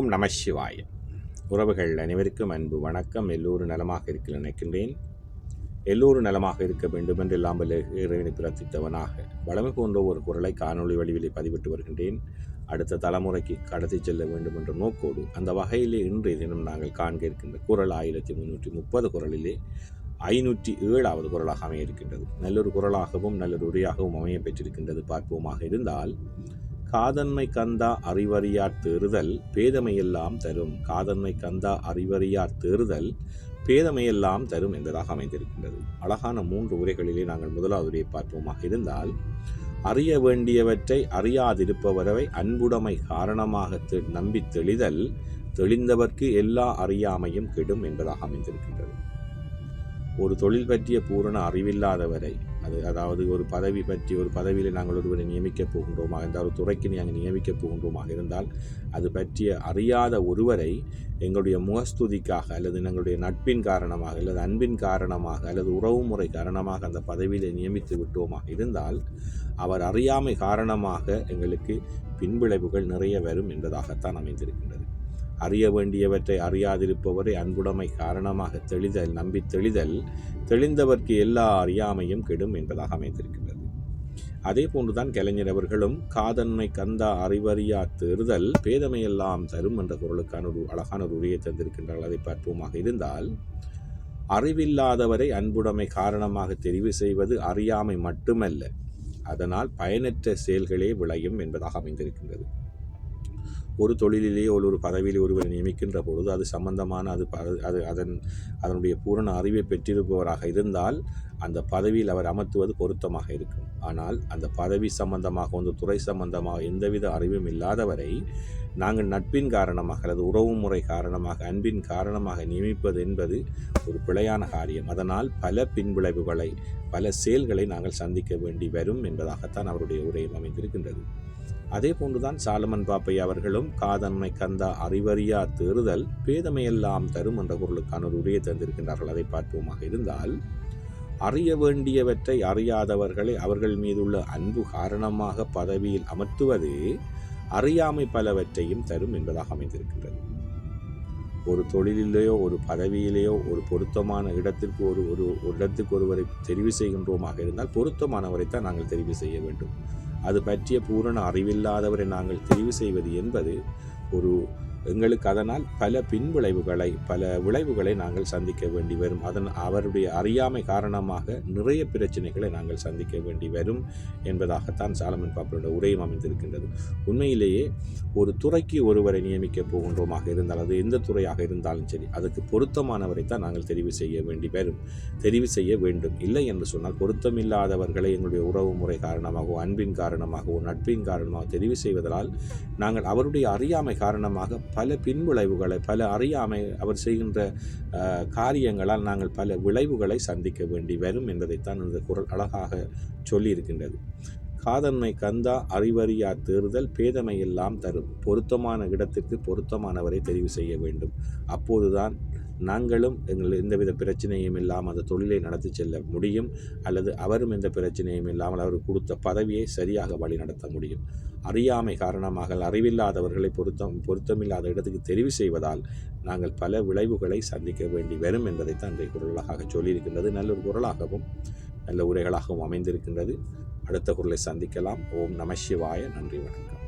ஓம் நம சிவாய. உறவுகள் அனைவருக்கும் அன்பு வணக்கம். எல்லோரும் நலமாக இருக்க நினைக்கின்றேன். எல்லோரும் நலமாக இருக்க வேண்டும் என்று எல்லாம் இறைவனை பிரார்த்தித்தவனாக வளமை போன்ற ஒரு குரலை காணொளி வடிவிலே பதிவிட்டு வருகின்றேன். அடுத்த தலைமுறைக்கு கடத்தி செல்ல வேண்டும் என்ற நோக்கோடு அந்த வகையிலே இன்றைய தினம் நாங்கள் காண்க இருக்கின்ற குரல் 1330 குரலிலே 507வது குரலாக அமைய இருக்கின்றது. நல்லொரு குரலாகவும் நல்லொரு உரையாகவும் அமைய பெற்றிருக்கின்றது. பார்ப்போமாக இருந்தால், காதன்மை கந்தா அறிவறியார் தேறுதல் பேதமையெல்லாம் தரும். காதன்மை கந்தா அறிவறியார் தேறுதல் பேதமையெல்லாம் தரும் என்பதாக அமைந்திருக்கின்றது. அழகான 3 உரைகளிலே நாங்கள் முதலாவது உரையை பார்ப்போமாக இருந்தால், அறிய வேண்டியவற்றை அறியாதிருப்பவரை அன்புடைமை காரணமாக நம்பி தெளிதல் தெளிந்தவர்க்கு எல்லா அறியாமையும் கெடும் என்பதாக அமைந்திருக்கின்றது. ஒரு தொழில் பற்றிய பூரண அறிவில்லாதவரை, அதாவது ஒரு பதவி பற்றி, ஒரு பதவியில் நாங்கள் ஒருவரை நியமிக்கப் போகின்றோமாக இருந்தால், ஒரு துறைக்கு நாங்கள் நியமிக்கப் போகின்றோமாக இருந்தால், அது பற்றிய அறியாத ஒருவரை எங்களுடைய முகஸ்துதிக்காக அல்லது எங்களுடைய நட்பின் காரணமாக அல்லது அன்பின் காரணமாக அல்லது உறவு முறை காரணமாக அந்த பதவியில் நியமித்து விட்டோமாக இருந்தால், அவர் அறியாமை காரணமாக எங்களுக்கு பின்விளைவுகள் நிறைய வரும் என்பதாகத்தான் அமைந்திருக்கின்றது. அறிய வேண்டியவற்றை அறியாதிருப்பவரை அன்புடைமை காரணமாக தெளிதல் நம்பி தெளிதல் தெளிந்தவர்க்கு எல்லா அறியாமையும் கெடும் என்பதாக அமைந்திருக்கின்றது. அதே போன்றுதான் கலைஞர் அவர்களும் காதன்மை கந்தா அறிவறியா தேறுதல் பேதமையெல்லாம் தரும் என்ற குரலுக்கான ஒரு அழகான ஒரு உரையை தந்திருக்கின்றார்கள். அதை பார்ப்போமாக இருந்தால், அறிவில்லாதவரை அன்புடைமை காரணமாக தெரிவு செய்வது அறியாமை மட்டுமல்ல, அதனால் பயனற்ற செயல்களே விளையும் என்பதாக அமைந்திருக்கின்றது. ஒரு தொழிலிலே ஒரு பதவியில் ஒருவரை நியமிக்கின்ற பொழுது அது சம்பந்தமான அதனுடைய பூரண அறிவை பெற்றிருப்பவராக இருந்தால் அந்த பதவியில் அவர் அமர்த்துவது பொருத்தமாக இருக்கும். ஆனால் அந்த பதவி சம்பந்தமாக, அந்த துறை சம்பந்தமாக எந்தவித அறிவும் இல்லாதவரை நாங்கள் நட்பின் காரணமாக அல்லது உறவு முறை காரணமாக, அன்பின் காரணமாக நியமிப்பது என்பது ஒரு பிழையான காரியம். அதனால் பல பின்விளைவுகளை, பல செயல்களை நாங்கள் சந்திக்க வேண்டி வரும் என்பதாகத்தான் அவருடைய உரையும் அமைந்திருக்கின்றது. அதே போன்றுதான் சாலமன் பாப்பையா அவர்களும் காதன்மை கந்தா அறிவறியா தேறுதல் பேதமையெல்லாம் தரும் என்ற குரலுக்கான ஒரு உரையை தந்திருக்கின்றார்கள். அதை பார்ப்போமாக இருந்தால், அறிய வேண்டியவற்றை அறியாதவர்களை அவர்கள் மீதுள்ள அன்பு காரணமாக பதவியில் அமர்த்துவது அறியாமை பலவற்றையும் தரும் என்பதாக அமைந்திருக்கின்றது. ஒரு தொழிலிலேயோ ஒரு பதவியிலேயோ ஒரு பொருத்தமான இடத்திற்கு ஒரு இடத்துக்கு ஒருவரை தெரிவு செய்கின்றோமாக இருந்தால் பொருத்தமானவரைத்தான் நாங்கள் தெரிவு செய்ய வேண்டும். அது பற்றிய பூரண அறிவில்லாதவரை நாங்கள் தெரிவு செய்வது என்பது எங்களுக்கு அதனால் பல பின்விளைவுகளை, பல விளைவுகளை நாங்கள் சந்திக்க வேண்டி வரும். அவருடைய அறியாமை காரணமாக நிறைய பிரச்சனைகளை நாங்கள் சந்திக்க வேண்டி வரும் என்பதாகத்தான் சாலமன் பாப்பையோட உரையும் அமைந்திருக்கின்றது. உண்மையிலேயே ஒரு துறைக்கு ஒருவரை நியமிக்க போகின்றோமாக இருந்தால், அது எந்த துறையாக இருந்தாலும் சரி, அதுக்கு பொருத்தமானவரைத்தான் நாங்கள் தெரிவு செய்ய வேண்டி வரும், தெரிவு செய்ய வேண்டும். இல்லை என்று சொன்னால் பொருத்தமில்லாதவர்களை எங்களுடைய உறவு முறை காரணமாகவோ, அன்பின் காரணமாகவோ, நட்பின் காரணமாக தெரிவு செய்வதால் நாங்கள் அவருடைய அறியாமை காரணமாக பல பின்விளைவுகளை, பல அறியாமை அவர் செய்கின்ற காரியங்களால் நாங்கள் பல விளைவுகளை சந்திக்க வேண்டி வரும் என்பதைத்தான் இந்த குரல் அழகாக சொல்லியிருக்கின்றது. காதன்மை கந்தா அறிவறியா தேறுதல் பேதமையெல்லாம் தரும். பொருத்தமான இடத்திற்கு பொருத்தமானவரை தெரிவு செய்ய வேண்டும். அப்போதுதான் நாங்களும் எந்தவித பிரச்சனையும் இல்லாமல் அந்த தொழிலை நடத்தி செல்ல முடியும், அல்லது அவரும் எந்த பிரச்சனையும் இல்லாமல் அவர் கொடுத்த பதவியை சரியாக வழி நடத்த முடியும். அறியாமை காரணமாக அறிவில்லாதவர்களை பொருத்தமில்லாத இடத்துக்கு தெரிவு செய்வதால் நாங்கள் பல விளைவுகளை சந்திக்க வேண்டி வரும் என்பதைத்தான் இன்றைய குரலாக சொல்லியிருக்கின்றது. நல்ல ஒரு குரலாகவும் நல்ல உரைகளாகவும் அமைந்திருக்கின்றது. அடுத்த குரலை சந்திக்கலாம். ஓம் நம சிவாய. நன்றி, வணக்கம்.